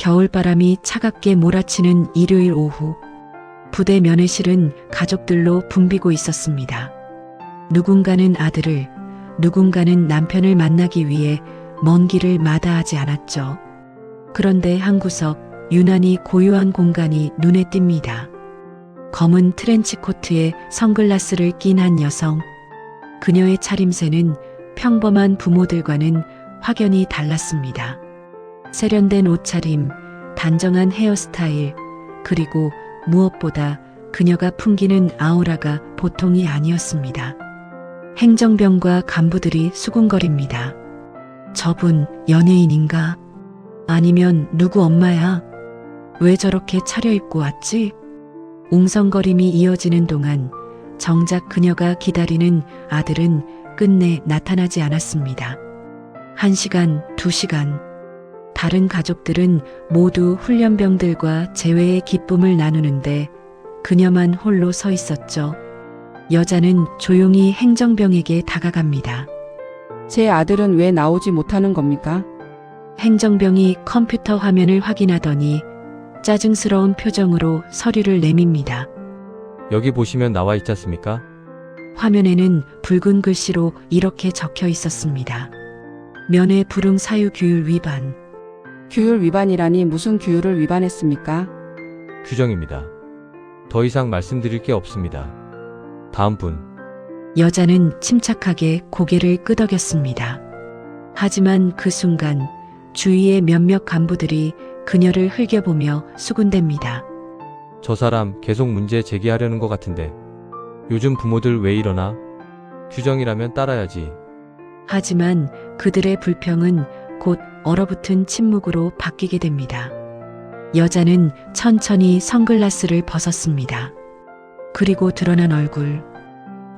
겨울바람이 차갑게 몰아치는 일요일 오후, 부대 면회실은 가족들로 붐비고 있었습니다. 누군가는 아들을, 누군가는 남편을 만나기 위해 먼 길을 마다하지 않았죠. 그런데 한 구석 유난히 고요한 공간이 눈에 띕니다. 검은 트렌치코트에 선글라스를 낀 한 여성. 그녀의 차림새는 평범한 부모들과는 확연히 달랐습니다. 세련된 옷차림, 단정한 헤어스타일, 그리고 무엇보다 그녀가 풍기는 아우라가 보통이 아니었습니다. 행정병과 간부들이 수군거립니다. 저분 연예인인가? 아니면 누구 엄마야? 왜 저렇게 차려입고 왔지? 웅성거림이 이어지는 동안 정작 그녀가 기다리는 아들은 끝내 나타나지 않았습니다. 1시간, 2시간. 다른 가족들은 모두 훈련병들과 재회의 기쁨을 나누는데 그녀만 홀로 서 있었죠. 여자는 조용히 행정병에게 다가갑니다. 제 아들은 왜 나오지 못하는 겁니까? 행정병이 컴퓨터 화면을 확인하더니 짜증스러운 표정으로 서류를 내밉니다. 여기 보시면 나와 있지 않습니까? 화면에는 붉은 글씨로 이렇게 적혀 있었습니다. 면회 불응 사유 규율 위반. 규율 위반이라니 무슨 규율을 위반했습니까? 규정입니다. 더 이상 말씀드릴 게 없습니다. 다음 분. 여자는 침착하게 고개를 끄덕였습니다. 하지만 그 순간 주위의 몇몇 간부들이 그녀를 흘겨보며 수군댑니다. 저 사람 계속 문제 제기하려는 것 같은데 요즘 부모들 왜 이러나? 규정이라면 따라야지. 하지만 그들의 불평은 곧 얼어붙은 침묵으로 바뀌게 됩니다. 여자는 천천히 선글라스를 벗었습니다. 그리고 드러난 얼굴.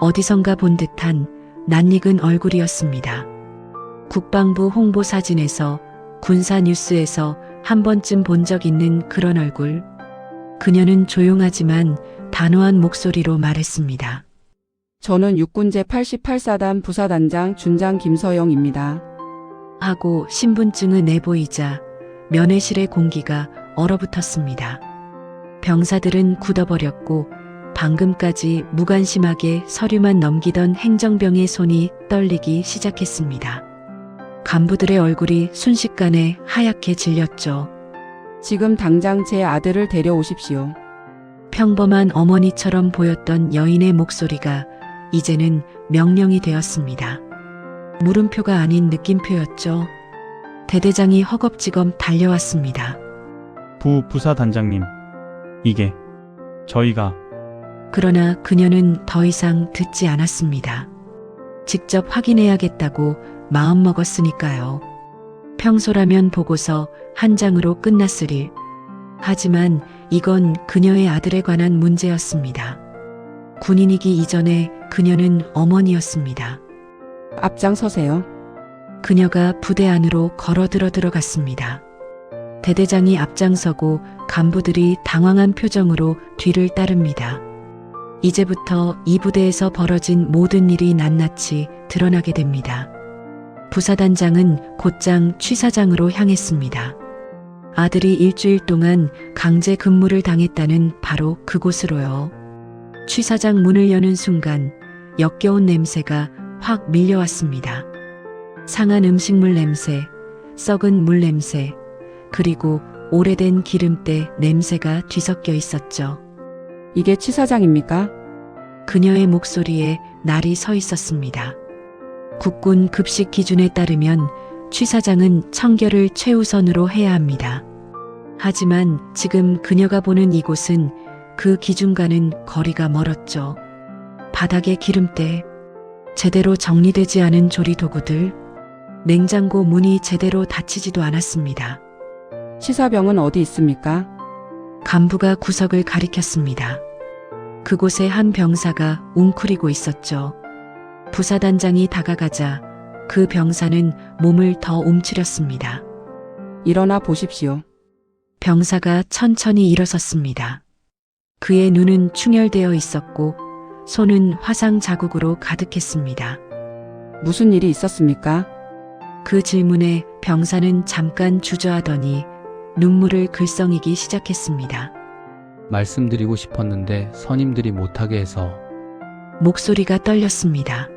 어디선가 본 듯한 낯익은 얼굴이었습니다. 국방부 홍보 사진에서, 군사 뉴스에서 한 번쯤 본 적 있는 그런 얼굴. 그녀는 조용하지만 단호한 목소리로 말했습니다. 저는 육군제 88사단 부사단장 준장 김서영입니다. 하고 신분증을 내보이자 면회실의 공기가 얼어붙었습니다. 병사들은 굳어버렸고 방금까지 무관심하게 서류만 넘기던 행정병의 손이 떨리기 시작했습니다. 간부들의 얼굴이 순식간에 하얗게 질렸죠. 지금 당장 제 아들을 데려오십시오. 평범한 어머니처럼 보였던 여인의 목소리가 이제는 명령이 되었습니다. 물음표가 아닌 느낌표였죠. 대대장이 허겁지겁 달려왔습니다. 부사단장님, 이게 저희가. 그러나 그녀는 더 이상 듣지 않았습니다. 직접 확인해야겠다고 마음먹었으니까요. 평소라면 보고서 한 장으로 끝났을 일. 하지만 이건 그녀의 아들에 관한 문제였습니다. 군인이기 이전에 그녀는 어머니였습니다. 앞장서세요. 그녀가 부대 안으로 걸어들어갔습니다. 대대장이 앞장서고 간부들이 당황한 표정으로 뒤를 따릅니다. 이제부터 이 부대에서 벌어진 모든 일이 낱낱이 드러나게 됩니다. 부사단장은 곧장 취사장으로 향했습니다. 아들이 일주일 동안 강제 근무를 당했다는 바로 그곳으로요. 취사장 문을 여는 순간 역겨운 냄새가 확 밀려왔습니다. 상한 음식물 냄새, 썩은 물 냄새, 그리고 오래된 기름때 냄새가 뒤섞여 있었죠. 이게 취사장입니까? 그녀의 목소리에 날이 서 있었습니다. 국군 급식 기준에 따르면 취사장은 청결을 최우선으로 해야 합니다. 하지만 지금 그녀가 보는 이곳은 그 기준과는 거리가 멀었죠. 바닥에 기름때, 제대로 정리되지 않은 조리도구들, 냉장고 문이 제대로 닫히지도 않았습니다. 취사병은 어디 있습니까? 간부가 구석을 가리켰습니다. 그곳에 한 병사가 웅크리고 있었죠. 부사단장이 다가가자 그 병사는 몸을 더 움츠렸습니다. 일어나 보십시오. 병사가 천천히 일어섰습니다. 그의 눈은 충혈되어 있었고 손은 화상 자국으로 가득했습니다. 무슨 일이 있었습니까? 그 질문에 병사는 잠깐 주저하더니 눈물을 글썽이기 시작했습니다. 말씀드리고 싶었는데 선임들이 못하게 해서. 목소리가 떨렸습니다.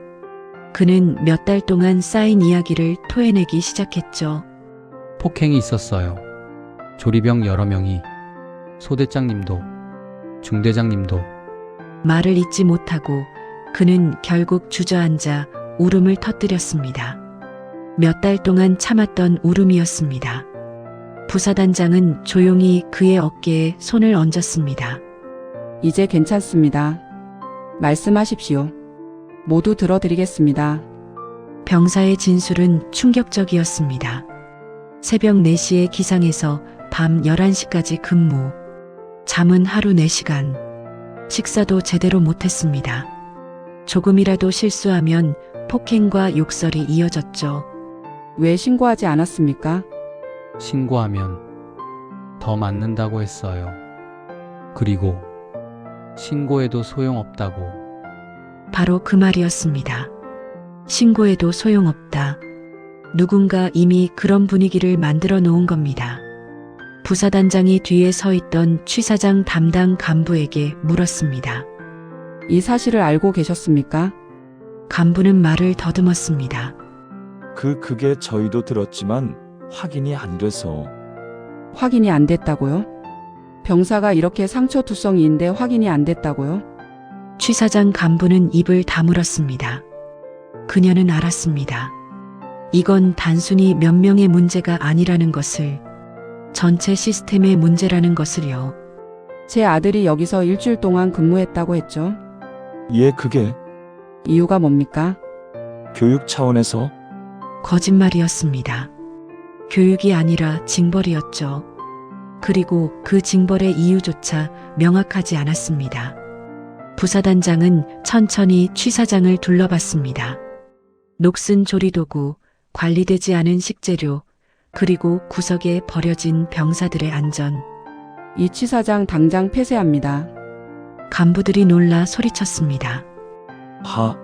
그는 몇 달 동안 쌓인 이야기를 토해내기 시작했죠. 폭행이 있었어요. 조리병 여러 명이. 소대장님도, 중대장님도. 말을 잇지 못하고 그는 결국 주저앉아 울음을 터뜨렸습니다. 몇 달 동안 참았던 울음이었습니다. 부사단장은 조용히 그의 어깨에 손을 얹었습니다. 이제 괜찮습니다. 말씀하십시오. 모두 들어드리겠습니다. 병사의 진술은 충격적이었습니다. 새벽 4시에 기상해서 밤 11시까지 근무. 잠은 하루 4시간. 식사도 제대로 못했습니다. 조금이라도 실수하면 폭행과 욕설이 이어졌죠. 왜 신고하지 않았습니까? 신고하면 더 맞는다고 했어요. 그리고 신고해도 소용없다고. 바로 그 말이었습니다. 신고해도 소용없다. 누군가 이미 그런 분위기를 만들어 놓은 겁니다. 부사단장이 뒤에 서 있던 취사장 담당 간부에게 물었습니다. 이 사실을 알고 계셨습니까? 간부는 말을 더듬었습니다. 그게 저희도 들었지만 확인이 안 돼서. 확인이 안 됐다고요? 병사가 이렇게 상처투성이인데 확인이 안 됐다고요? 취사장 간부는 입을 다물었습니다. 그녀는 알았습니다. 이건 단순히 몇 명의 문제가 아니라는 것을, 전체 시스템의 문제라는 것을요. 제 아들이 여기서 일주일 동안 근무했다고 했죠. 예, 그게 이유가 뭡니까? 교육 차원에서. 거짓말이었습니다. 교육이 아니라 징벌이었죠. 그리고 그 징벌의 이유조차 명확하지 않았습니다. 부사단장은 천천히 취사장을 둘러봤습니다. 녹슨 조리도구, 관리되지 않은 식재료, 그리고 구석에 버려진 병사들의 안전. 이 취사장 당장 폐쇄합니다. 간부들이 놀라 소리쳤습니다.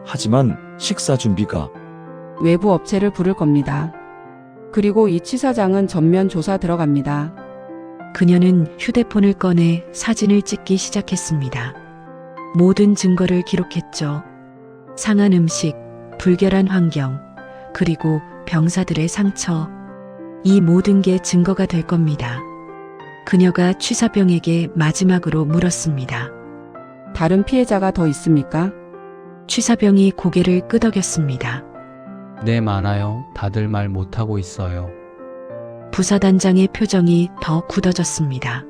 하지만 식사 준비가. 외부 업체를 부를 겁니다. 그리고 이 취사장은 전면 조사 들어갑니다. 그녀는 휴대폰을 꺼내 사진을 찍기 시작했습니다. 모든 증거를 기록했죠. 상한 음식, 불결한 환경, 그리고 병사들의 상처. 이 모든 게 증거가 될 겁니다. 그녀가 취사병에게 마지막으로 물었습니다. 다른 피해자가 더 있습니까? 취사병이 고개를 끄덕였습니다. 네, 많아요. 다들 말 못하고 있어요. 부사단장의 표정이 더 굳어졌습니다.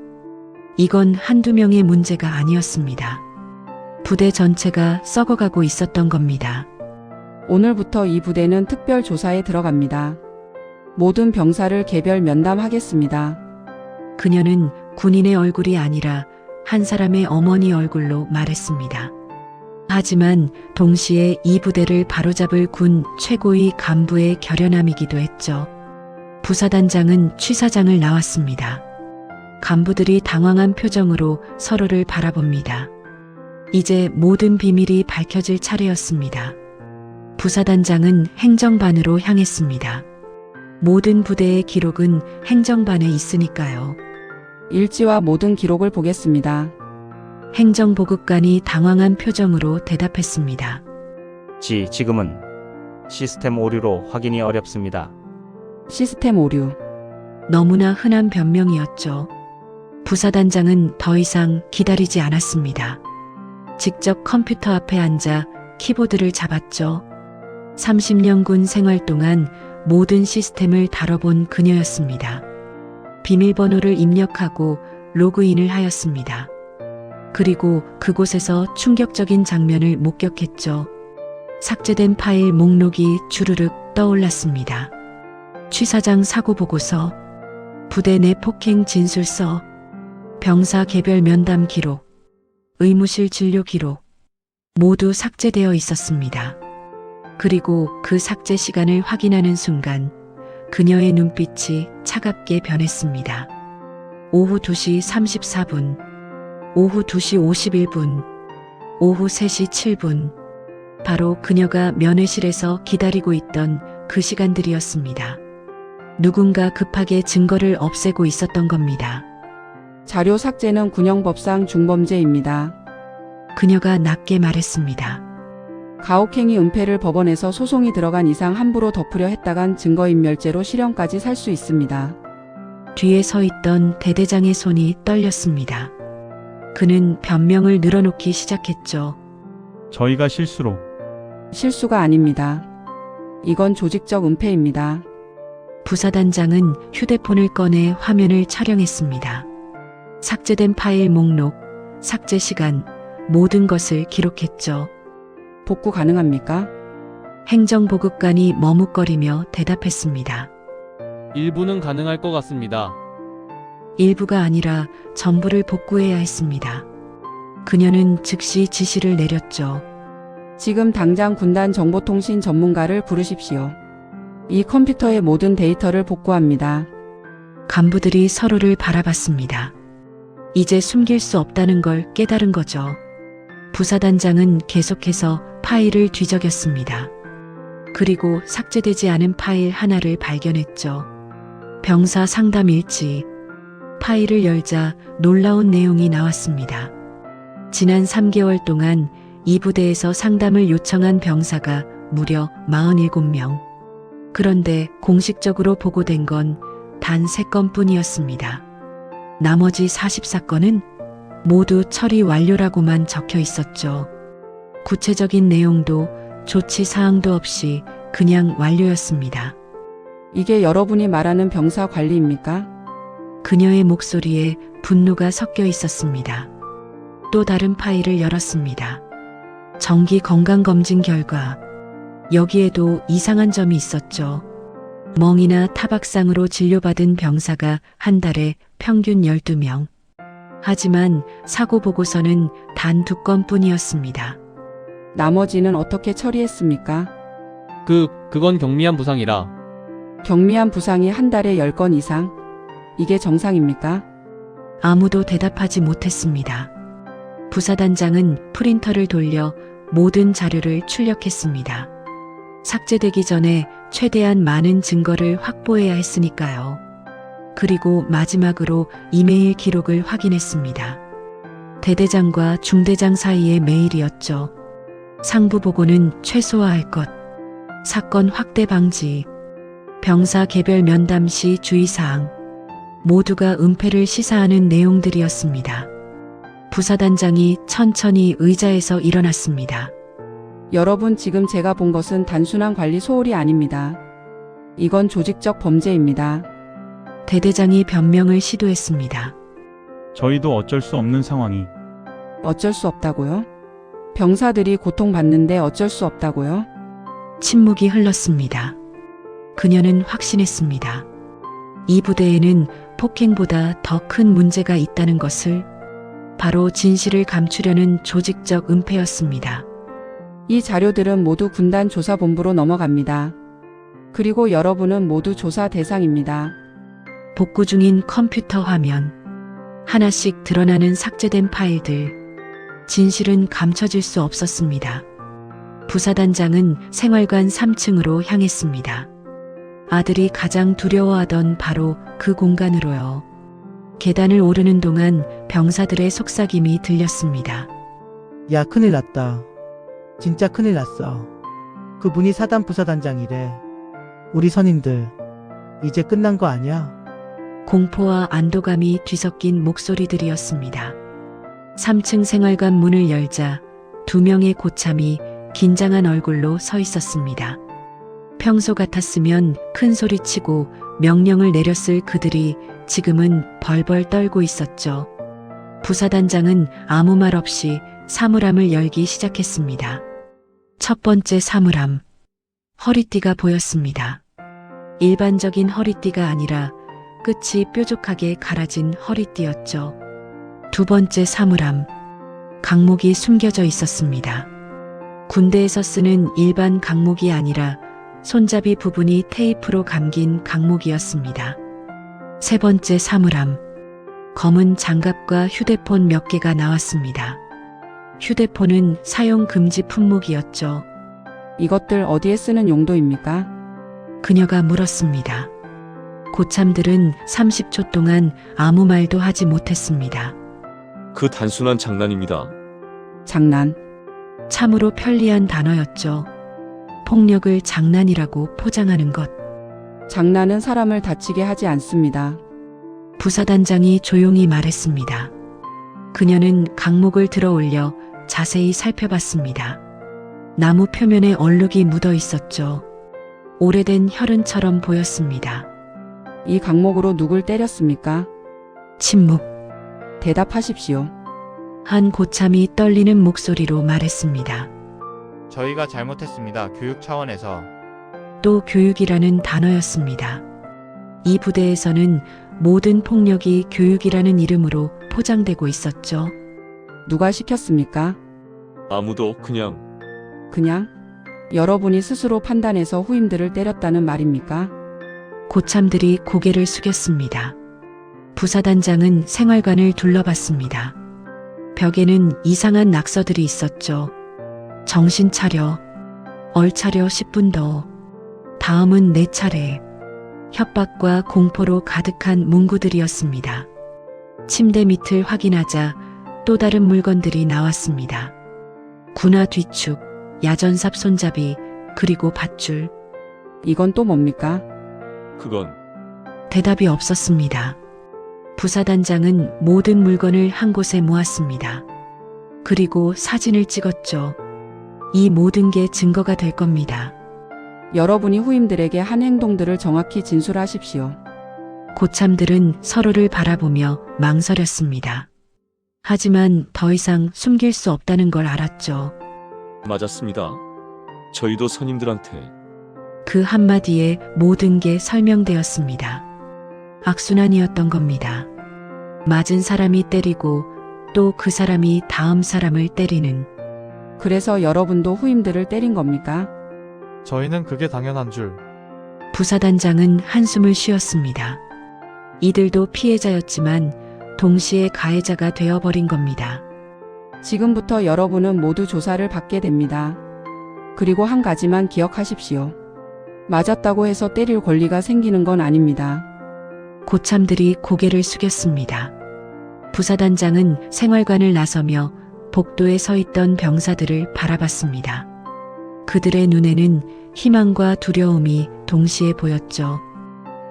이건 한두 명의 문제가 아니었습니다. 부대 전체가 썩어가고 있었던 겁니다. 오늘부터 이 부대는 특별 조사에 들어갑니다. 모든 병사를 개별 면담하겠습니다. 그녀는 군인의 얼굴이 아니라 한 사람의 어머니 얼굴로 말했습니다. 하지만 동시에 이 부대를 바로잡을 군 최고위 간부의 결연함이기도 했죠. 부사단장은 취사장을 나왔습니다. 간부들이 당황한 표정으로 서로를 바라봅니다. 이제 모든 비밀이 밝혀질 차례였습니다. 부사단장은 행정반으로 향했습니다. 모든 부대의 기록은 행정반에 있으니까요. 일지와 모든 기록을 보겠습니다. 행정보급관이 당황한 표정으로 대답했습니다. 지금은 시스템 오류로 확인이 어렵습니다. 시스템 오류. 너무나 흔한 변명이었죠. 부사단장은 더 이상 기다리지 않았습니다. 직접 컴퓨터 앞에 앉아 키보드를 잡았죠. 30년 군 생활 동안 모든 시스템을 다뤄본 그녀였습니다. 비밀번호를 입력하고 로그인을 하였습니다. 그리고 그곳에서 충격적인 장면을 목격했죠. 삭제된 파일 목록이 주르륵 떠올랐습니다. 취사장 사고 보고서, 부대 내 폭행 진술서, 병사 개별 면담 기록, 의무실 진료 기록, 모두 삭제되어 있었습니다. 그리고 그 삭제 시간을 확인하는 순간 그녀의 눈빛이 차갑게 변했습니다. 오후 2시 34분, 오후 2시 51분, 오후 3시 7분. 바로 그녀가 면회실에서 기다리고 있던 그 시간들이었습니다. 누군가 급하게 증거를 없애고 있었던 겁니다. 자료 삭제는 군형법상 중범죄입니다. 그녀가 낮게 말했습니다. 가혹행위 은폐를 법원에서 소송이 들어간 이상 함부로 덮으려 했다간 증거인멸죄로 실형까지 살 수 있습니다. 뒤에 서 있던 대대장의 손이 떨렸습니다. 그는 변명을 늘어놓기 시작했죠. 저희가 실수로 실수가 아닙니다. 이건 조직적 은폐입니다. 부사단장은 휴대폰을 꺼내 화면을 촬영했습니다. 삭제된 파일 목록, 삭제 시간, 모든 것을 기록했죠. 복구 가능합니까? 행정보급관이 머뭇거리며 대답했습니다. 일부는 가능할 것 같습니다. 일부가 아니라 전부를 복구해야 했습니다. 그녀는 즉시 지시를 내렸죠. 지금 당장 군단 정보통신 전문가를 부르십시오. 이 컴퓨터의 모든 데이터를 복구합니다. 간부들이 서로를 바라봤습니다. 이제 숨길 수 없다는 걸 깨달은 거죠. 부사단장은 계속해서 파일을 뒤적였습니다. 그리고 삭제되지 않은 파일 하나를 발견했죠. 병사 상담 일지. 파일을 열자 놀라운 내용이 나왔습니다. 지난 3개월 동안 이 부대에서 상담을 요청한 병사가 무려 47명. 그런데 공식적으로 보고된 건 단 3건 뿐이었습니다. 나머지 44건은 모두 처리 완료라고만 적혀 있었죠. 구체적인 내용도 조치 사항도 없이 그냥 완료였습니다. 이게 여러분이 말하는 병사 관리입니까? 그녀의 목소리에 분노가 섞여 있었습니다. 또 다른 파일을 열었습니다. 정기 건강검진 결과. 여기에도 이상한 점이 있었죠. 멍이나 타박상으로 진료받은 병사가 한 달에 평균 12명. 하지만 사고 보고서는 단 2건 뿐이었습니다. 나머지는 어떻게 처리했습니까? 그건 경미한 부상이라. 경미한 부상이 한 달에 10건 이상? 이게 정상입니까? 아무도 대답하지 못했습니다. 부사단장은 프린터를 돌려 모든 자료를 출력했습니다. 삭제되기 전에 최대한 많은 증거를 확보해야 했으니까요. 그리고 마지막으로 이메일 기록을 확인했습니다. 대대장과 중대장 사이의 메일이었죠. 상부 보고는 최소화할 것, 사건 확대 방지, 병사 개별 면담 시 주의사항, 모두가 은폐를 시사하는 내용들이었습니다. 부사단장이 천천히 의자에서 일어났습니다. 여러분, 지금 제가 본 것은 단순한 관리 소홀이 아닙니다. 이건 조직적 범죄입니다. 대대장이 변명을 시도했습니다. 저희도 어쩔 수 없는 상황이 어쩔 수 없다고요? 병사들이 고통받는데 어쩔 수 없다고요? 침묵이 흘렀습니다. 그녀는 확신했습니다. 이 부대에는 폭행보다 더 큰 문제가 있다는 것을, 바로 진실을 감추려는 조직적 은폐였습니다. 이 자료들은 모두 군단 조사본부로 넘어갑니다. 그리고 여러분은 모두 조사 대상입니다. 복구 중인 컴퓨터 화면. 하나씩 드러나는 삭제된 파일들. 진실은 감춰질 수 없었습니다. 부사단장은 생활관 3층으로 향했습니다. 아들이 가장 두려워하던 바로 그 공간으로요. 계단을 오르는 동안 병사들의 속삭임이 들렸습니다. 야, 큰일 났다. 진짜 큰일 났어. 그분이 사단 부사단장이래. 우리 선임들, 이제 끝난 거 아니야? 공포와 안도감이 뒤섞인 목소리들이었습니다. 3층 생활관 문을 열자 2명의 고참이 긴장한 얼굴로 서 있었습니다. 평소 같았으면 큰 소리치고 명령을 내렸을 그들이 지금은 벌벌 떨고 있었죠. 부사단장은 아무 말 없이 사물함을 열기 시작했습니다. 첫 번째 사물함. 허리띠가 보였습니다. 일반적인 허리띠가 아니라 끝이 뾰족하게 갈아진 허리띠였죠. 두 번째 사물함. 강목이 숨겨져 있었습니다. 군대에서 쓰는 일반 강목이 아니라 손잡이 부분이 테이프로 감긴 강목이었습니다. 세 번째 사물함. 검은 장갑과 휴대폰 몇 개가 나왔습니다. 휴대폰은 사용 금지 품목이었죠. 이것들 어디에 쓰는 용도입니까? 그녀가 물었습니다. 고참들은 30초 동안 아무 말도 하지 못했습니다. 그 단순한 장난입니다. 장난. 참으로 편리한 단어였죠. 폭력을 장난이라고 포장하는 것. 장난은 사람을 다치게 하지 않습니다. 부사단장이 조용히 말했습니다. 그녀는 강목을 들어 올려 자세히 살펴봤습니다. 나무 표면에 얼룩이 묻어 있었죠. 오래된 혈흔처럼 보였습니다. 이 강목으로 누굴 때렸습니까? 침묵. 대답하십시오. 한 고참이 떨리는 목소리로 말했습니다. 저희가 잘못했습니다. 교육 차원에서. 또 교육이라는 단어였습니다. 이 부대에서는 모든 폭력이 교육이라는 이름으로 포장되고 있었죠. 누가 시켰습니까? 아무도 그냥 그냥? 여러분이 스스로 판단해서 후임들을 때렸다는 말입니까? 고참들이 고개를 숙였습니다. 부사단장은 생활관을 둘러봤습니다. 벽에는 이상한 낙서들이 있었죠. 정신 차려. 얼차려 10분 더. 다음은 내 차례. 협박과 공포로 가득한 문구들이었습니다. 침대 밑을 확인하자 또 다른 물건들이 나왔습니다. 군화 뒤축, 야전삽 손잡이, 그리고 밧줄. 이건 또 뭡니까? 그건 대답이 없었습니다. 부사단장은 모든 물건을 한 곳에 모았습니다. 그리고 사진을 찍었죠. 이 모든 게 증거가 될 겁니다. 여러분이 후임들에게 한 행동들을 정확히 진술하십시오. 고참들은 서로를 바라보며 망설였습니다. 하지만 더 이상 숨길 수 없다는 걸 알았죠. 맞았습니다. 저희도 선임들한테 그 한마디에 모든 게 설명되었습니다. 악순환이었던 겁니다. 맞은 사람이 때리고 또 그 사람이 다음 사람을 때리는. 그래서 여러분도 후임들을 때린 겁니까? 저희는 그게 당연한 줄. 부사단장은 한숨을 쉬었습니다. 이들도 피해자였지만 동시에 가해자가 되어버린 겁니다. 지금부터 여러분은 모두 조사를 받게 됩니다. 그리고 한 가지만 기억하십시오. 맞았다고 해서 때릴 권리가 생기는 건 아닙니다. 고참들이 고개를 숙였습니다. 부사단장은 생활관을 나서며 복도에 서 있던 병사들을 바라봤습니다. 그들의 눈에는 희망과 두려움이 동시에 보였죠.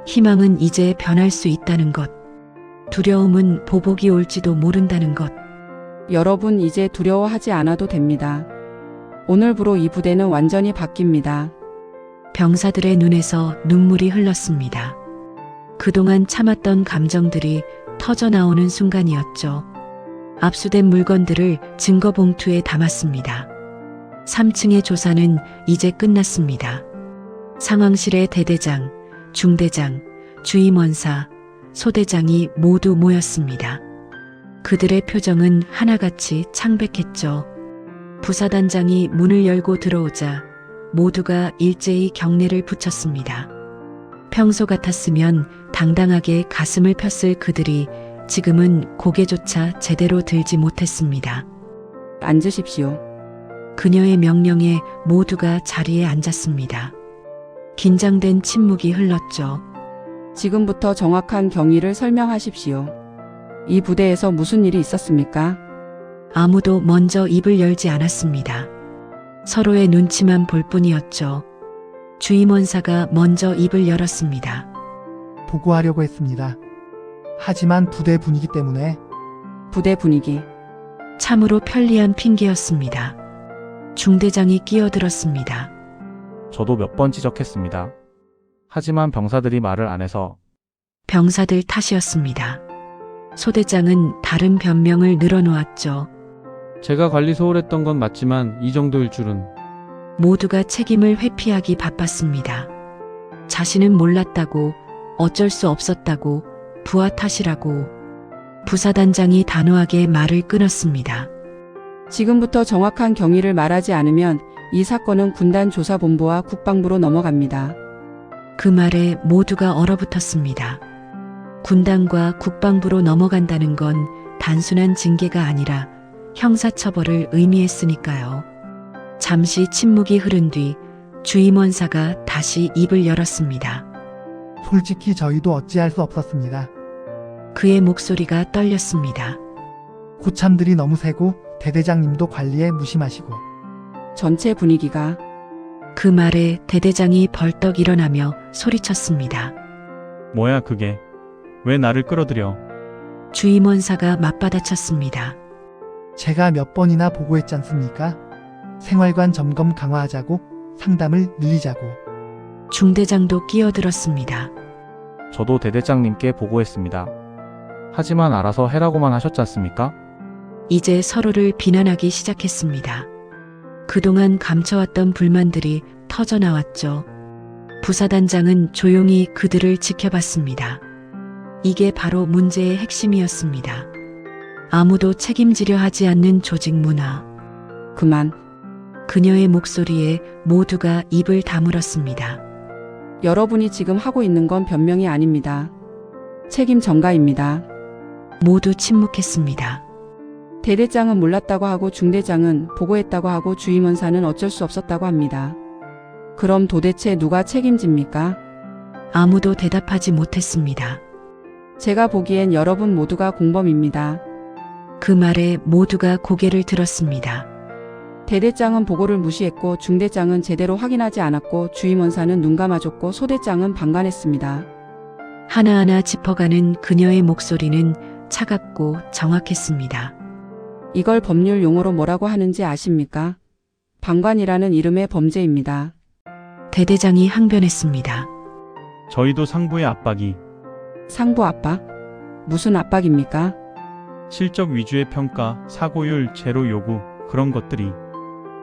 희망은 이제 변할 수 있다는 것. 두려움은 보복이 올지도 모른다는 것. 여러분 이제 두려워하지 않아도 됩니다. 오늘부로 이 부대는 완전히 바뀝니다. 병사들의 눈에서 눈물이 흘렀습니다. 그동안 참았던 감정들이 터져나오는 순간이었죠. 압수된 물건들을 증거 봉투에 담았습니다. 3층의 조사는 이제 끝났습니다. 상황실에 대대장, 중대장, 주임원사, 소대장이 모두 모였습니다. 그들의 표정은 하나같이 창백했죠. 부사단장이 문을 열고 들어오자 모두가 일제히 경례를 붙였습니다. 평소 같았으면 당당하게 가슴을 폈을 그들이 지금은 고개조차 제대로 들지 못했습니다. 앉으십시오. 그녀의 명령에 모두가 자리에 앉았습니다. 긴장된 침묵이 흘렀죠. 지금부터 정확한 경위를 설명하십시오. 이 부대에서 무슨 일이 있었습니까? 아무도 먼저 입을 열지 않았습니다. 서로의 눈치만 볼 뿐이었죠. 주임원사가 먼저 입을 열었습니다. 보고하려고 했습니다. 하지만 부대 분위기 때문에 부대 분위기. 참으로 편리한 핑계였습니다. 중대장이 끼어들었습니다. 저도 몇 번 지적했습니다. 하지만 병사들이 말을 안 해서. 병사들 탓이었습니다. 소대장은 다른 변명을 늘어놓았죠. 제가 관리 소홀했던 건 맞지만 이 정도일 줄은. 모두가 책임을 회피하기 바빴습니다. 자신은 몰랐다고, 어쩔 수 없었다고, 부하 탓이라고. 부사단장이 단호하게 말을 끊었습니다. 지금부터 정확한 경위를 말하지 않으면 이 사건은 군단조사본부와 국방부로 넘어갑니다. 그 말에 모두가 얼어붙었습니다. 군단과 국방부로 넘어간다는 건 단순한 징계가 아니라 형사처벌을 의미했으니까요. 잠시 침묵이 흐른 뒤 주임원사가 다시 입을 열었습니다. 솔직히 저희도 어찌할 수 없었습니다. 그의 목소리가 떨렸습니다. 고참들이 너무 세고 대대장님도 관리에 무심하시고 전체 분위기가 그 말에 대대장이 벌떡 일어나며 소리쳤습니다. 뭐야 그게? 왜 나를 끌어들여? 주임원사가 맞받아쳤습니다. 제가 몇 번이나 보고했지 않습니까? 생활관 점검 강화하자고, 상담을 늘리자고. 중대장도 끼어들었습니다. 저도 대대장님께 보고했습니다. 하지만 알아서 해라고만 하셨지 않습니까? 이제 서로를 비난하기 시작했습니다. 그동안 감춰왔던 불만들이 터져나왔죠. 부사단장은 조용히 그들을 지켜봤습니다. 이게 바로 문제의 핵심이었습니다. 아무도 책임지려 하지 않는 조직 문화. 그만. 그녀의 목소리에 모두가 입을 다물었습니다. 여러분이 지금 하고 있는 건 변명이 아닙니다. 책임 전가입니다. 모두 침묵했습니다. 대대장은 몰랐다고 하고 중대장은 보고했다고 하고 주임원사는 어쩔 수 없었다고 합니다. 그럼 도대체 누가 책임집니까? 아무도 대답하지 못했습니다. 제가 보기엔 여러분 모두가 공범입니다. 그 말에 모두가 고개를 들었습니다. 대대장은 보고를 무시했고 중대장은 제대로 확인하지 않았고 주임원사는 눈 감아줬고 소대장은 방관했습니다. 하나하나 짚어가는 그녀의 목소리는 차갑고 정확했습니다. 이걸 법률 용어로 뭐라고 하는지 아십니까? 방관이라는 이름의 범죄입니다. 대대장이 항변했습니다. 저희도 상부의 압박이 상부 압박? 무슨 압박입니까? 실적 위주의 평가, 사고율, 제로 요구 그런 것들이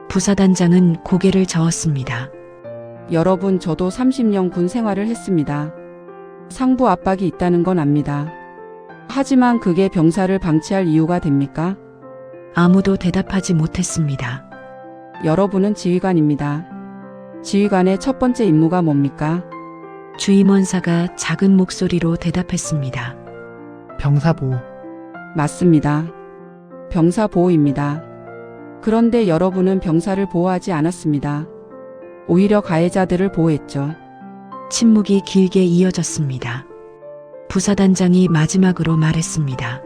부사단장은 고개를 저었습니다. 여러분, 저도 30년 군 생활을 했습니다. 상부 압박이 있다는 건 압니다. 하지만 그게 병사를 방치할 이유가 됩니까? 아무도 대답하지 못했습니다. 여러분은 지휘관입니다. 지휘관의 첫 번째 임무가 뭡니까? 주임원사가 작은 목소리로 대답했습니다. 병사보호. 맞습니다. 병사 보호입니다. 그런데 여러분은 병사를 보호하지 않았습니다. 오히려 가해자들을 보호했죠. 침묵이 길게 이어졌습니다. 부사단장이 마지막으로 말했습니다.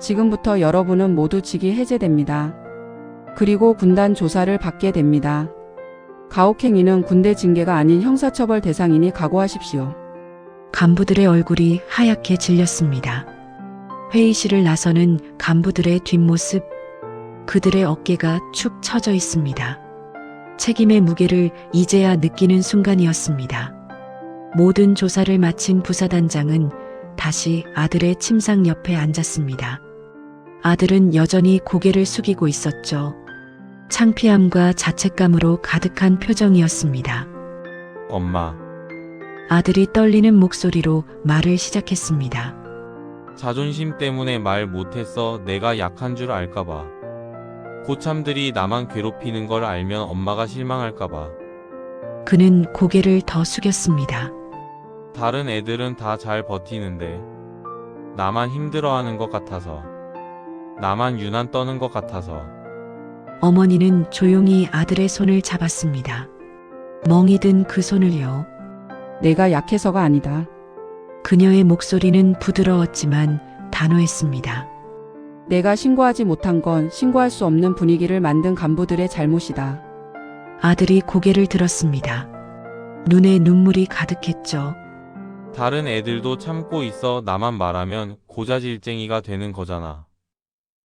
지금부터 여러분은 모두 직위 해제됩니다. 그리고 군단 조사를 받게 됩니다. 가혹행위는 군대 징계가 아닌 형사처벌 대상이니 각오하십시오. 간부들의 얼굴이 하얗게 질렸습니다. 회의실을 나서는 간부들의 뒷모습, 그들의 어깨가 축 처져 있습니다. 책임의 무게를 이제야 느끼는 순간이었습니다. 모든 조사를 마친 부사단장은 다시 아들의 침상 옆에 앉았습니다. 아들은 여전히 고개를 숙이고 있었죠. 창피함과 자책감으로 가득한 표정이었습니다. 엄마, 아들이 떨리는 목소리로 말을 시작했습니다. 자존심 때문에 말 못했어. 내가 약한 줄 알까봐. 고참들이 나만 괴롭히는 걸 알면 엄마가 실망할까봐. 그는 고개를 더 숙였습니다. 다른 애들은 다 잘 버티는데 나만 힘들어하는 것 같아서, 나만 유난 떠는 것 같아서. 어머니는 조용히 아들의 손을 잡았습니다. 멍이 든 그 손을요. 내가 약해서가 아니다. 그녀의 목소리는 부드러웠지만 단호했습니다. 내가 신고하지 못한 건 신고할 수 없는 분위기를 만든 간부들의 잘못이다. 아들이 고개를 들었습니다. 눈에 눈물이 가득했죠. 다른 애들도 참고 있어. 나만 말하면 고자질쟁이가 되는 거잖아.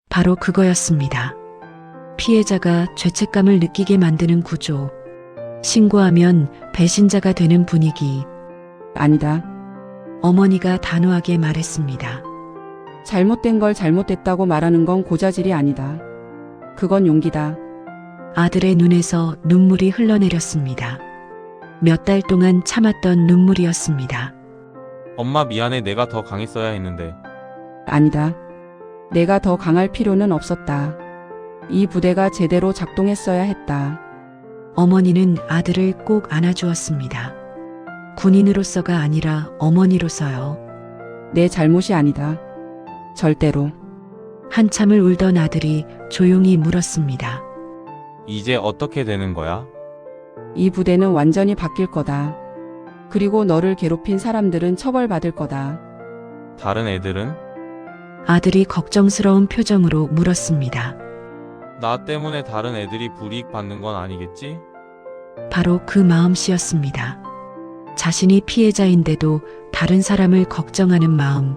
바로 그거였습니다. 피해자가 죄책감을 느끼게 만드는 구조. 신고하면 배신자가 되는 분위기. 아니다. 어머니가 단호하게 말했습니다. 잘못된 걸 잘못됐다고 말하는 건 고자질이 아니다. 그건 용기다. 아들의 눈에서 눈물이 흘러내렸습니다. 몇 달 동안 참았던 눈물이었습니다. 엄마 미안해. 내가 더 강했어야 했는데. 아니다. 내가 더 강할 필요는 없었다. 이 부대가 제대로 작동했어야 했다. 어머니는 아들을 꼭 안아주었습니다. 군인으로서가 아니라 어머니로서요. 내 잘못이 아니다. 절대로. 한참을 울던 아들이 조용히 물었습니다. 이제 어떻게 되는 거야? 이 부대는 완전히 바뀔 거다. 그리고 너를 괴롭힌 사람들은 처벌받을 거다. 다른 애들은? 아들이 걱정스러운 표정으로 물었습니다. 나 때문에 다른 애들이 불이익 받는 건 아니겠지? 바로 그 마음씨였습니다. 자신이 피해자인데도 다른 사람을 걱정하는 마음.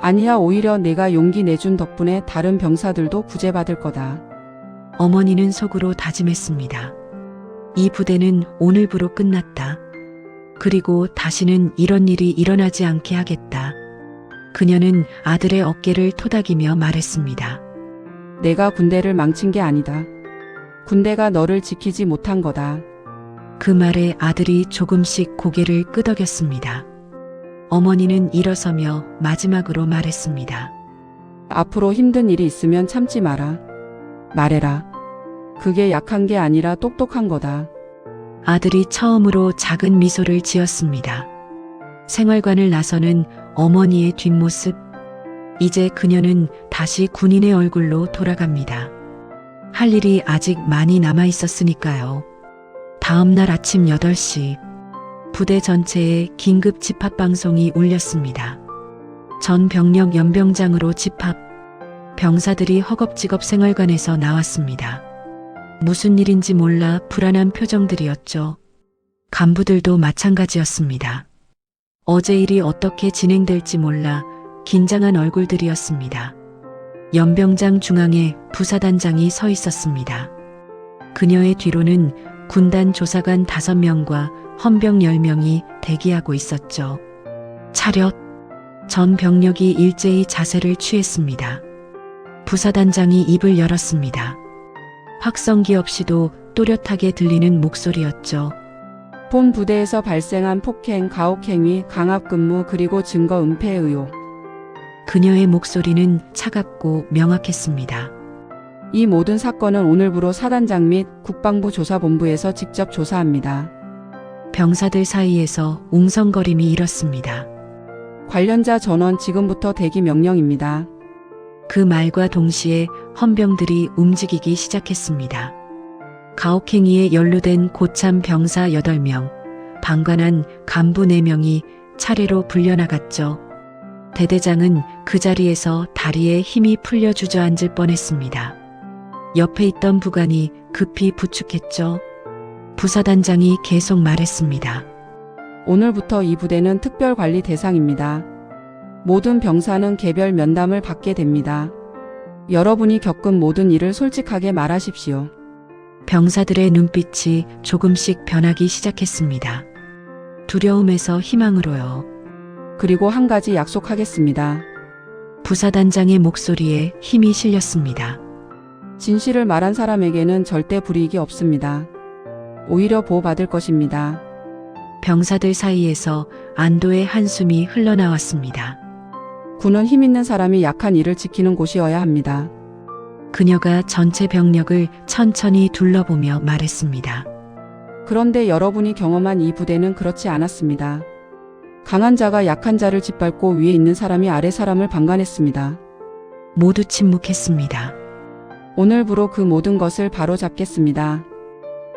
아니야, 오히려 내가 용기 내준 덕분에 다른 병사들도 구제받을 거다. 어머니는 속으로 다짐했습니다. 이 부대는 오늘부로 끝났다. 그리고 다시는 이런 일이 일어나지 않게 하겠다. 그녀는 아들의 어깨를 토닥이며 말했습니다. 내가 군대를 망친 게 아니다. 군대가 너를 지키지 못한 거다. 그 말에 아들이 조금씩 고개를 끄덕였습니다. 어머니는 일어서며 마지막으로 말했습니다. 앞으로 힘든 일이 있으면 참지 마라. 말해라. 그게 약한 게 아니라 똑똑한 거다. 아들이 처음으로 작은 미소를 지었습니다. 생활관을 나서는 어머니의 뒷모습. 이제 그녀는 다시 군인의 얼굴로 돌아갑니다. 할 일이 아직 많이 남아 있었으니까요. 다음 날 아침 8시 부대 전체에 긴급 집합 방송이 울렸습니다. 전 병력 연병장으로 집합. 병사들이 허겁지겁 생활관에서 나왔습니다. 무슨 일인지 몰라 불안한 표정들이었죠. 간부들도 마찬가지였습니다. 어제 일이 어떻게 진행될지 몰라 긴장한 얼굴들이었습니다. 연병장 중앙에 부사단장이 서 있었습니다. 그녀의 뒤로는 군단 조사관 5명과 헌병 10명이 대기하고 있었죠. 차렷! 전 병력이 일제히 자세를 취했습니다. 부사단장이 입을 열었습니다. 확성기 없이도 또렷하게 들리는 목소리였죠. 본 부대에서 발생한 폭행, 가혹행위, 강압근무 그리고 증거 은폐 의혹. 그녀의 목소리는 차갑고 명확했습니다. 이 모든 사건은 오늘부로 사단장 및 국방부 조사본부에서 직접 조사합니다. 병사들 사이에서 웅성거림이 일었습니다. 관련자 전원 지금부터 대기 명령입니다. 그 말과 동시에 헌병들이 움직이기 시작했습니다. 가혹행위에 연루된 고참 병사 8명, 방관한 간부 4명이 차례로 불려나갔죠. 대대장은 그 자리에서 다리에 힘이 풀려 주저앉을 뻔했습니다. 옆에 있던 부관이 급히 부축했죠. 부사단장이 계속 말했습니다. 오늘부터 이 부대는 특별관리 대상입니다. 모든 병사는 개별 면담을 받게 됩니다. 여러분이 겪은 모든 일을 솔직하게 말하십시오. 병사들의 눈빛이 조금씩 변하기 시작했습니다. 두려움에서 희망으로요. 그리고 한 가지 약속하겠습니다. 부사단장의 목소리에 힘이 실렸습니다. 진실을 말한 사람에게는 절대 불이익이 없습니다. 오히려 보호받을 것입니다. 병사들 사이에서 안도의 한숨이 흘러나왔습니다. 군은 힘 있는 사람이 약한 이를 지키는 곳이어야 합니다. 그녀가 전체 병력을 천천히 둘러보며 말했습니다. 그런데 여러분이 경험한 이 부대는 그렇지 않았습니다. 강한 자가 약한 자를 짓밟고 위에 있는 사람이 아래 사람을 방관했습니다. 모두 침묵했습니다. 오늘부로 그 모든 것을 바로잡겠습니다.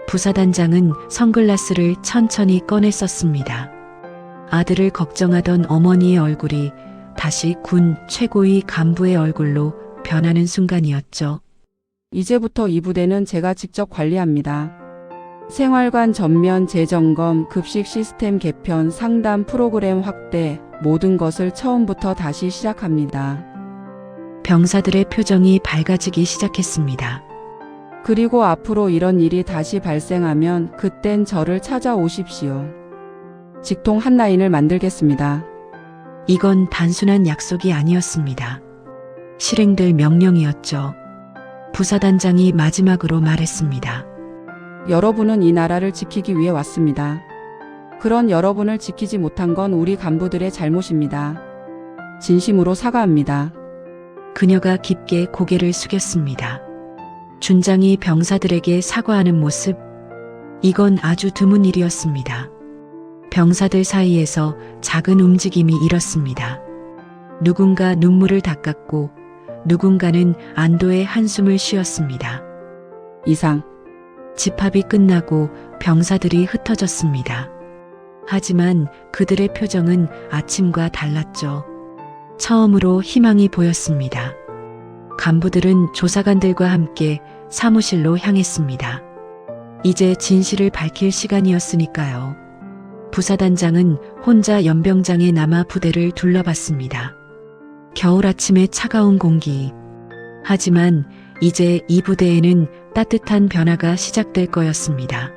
부사단장은 선글라스를 천천히 꺼내 썼습니다. 아들을 걱정하던 어머니의 얼굴이 다시 군 최고위 간부의 얼굴로 변하는 순간이었죠. 이제부터 이 부대는 제가 직접 관리합니다. 생활관 전면 재점검, 급식 시스템 개편, 상담 프로그램 확대, 모든 것을 처음부터 다시 시작합니다. 병사들의 표정이 밝아지기 시작했습니다. 그리고 앞으로 이런 일이 다시 발생하면 그땐 저를 찾아오십시오. 직통 한 라인을 만들겠습니다. 이건 단순한 약속이 아니었습니다. 실행될 명령이었죠. 부사단장이 마지막으로 말했습니다. 여러분은 이 나라를 지키기 위해 왔습니다. 그런 여러분을 지키지 못한 건 우리 간부들의 잘못입니다. 진심으로 사과합니다. 그녀가 깊게 고개를 숙였습니다. 준장이 병사들에게 사과하는 모습, 이건 아주 드문 일이었습니다. 병사들 사이에서 작은 움직임이 일었습니다. 누군가 눈물을 닦았고 누군가는 안도의 한숨을 쉬었습니다. 이상. 집합이 끝나고 병사들이 흩어졌습니다. 하지만 그들의 표정은 아침과 달랐죠. 처음으로 희망이 보였습니다. 간부들은 조사관들과 함께 사무실로 향했습니다. 이제 진실을 밝힐 시간이었으니까요. 부사단장은 혼자 연병장에 남아 부대를 둘러봤습니다. 겨울 아침의 차가운 공기. 하지만 이제 이 부대에는 따뜻한 변화가 시작될 거였습니다.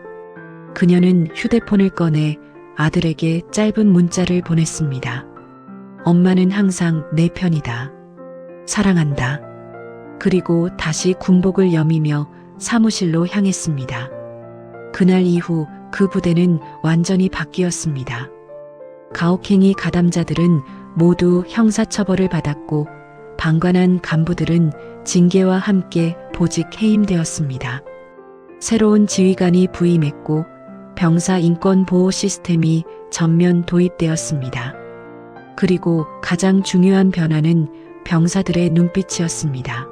그녀는 휴대폰을 꺼내 아들에게 짧은 문자를 보냈습니다. 엄마는 항상 내 편이다. 사랑한다. 그리고 다시 군복을 여미며 사무실로 향했습니다. 그날 이후 그 부대는 완전히 바뀌었습니다. 가혹행위 가담자들은 모두 형사처벌을 받았고 방관한 간부들은 징계와 함께 보직 해임되었습니다. 새로운 지휘관이 부임했고 병사 인권 보호 시스템이 전면 도입되었습니다. 그리고 가장 중요한 변화는 병사들의 눈빛이었습니다.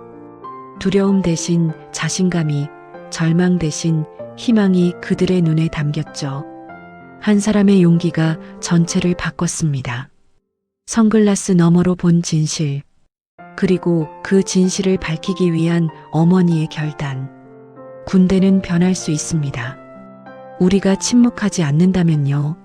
두려움 대신 자신감이, 절망 대신 희망이 그들의 눈에 담겼죠. 한 사람의 용기가 전체를 바꿨습니다. 선글라스 너머로 본 진실, 그리고 그 진실을 밝히기 위한 어머니의 결단. 군대는 변할 수 있습니다. 우리가 침묵하지 않는다면요.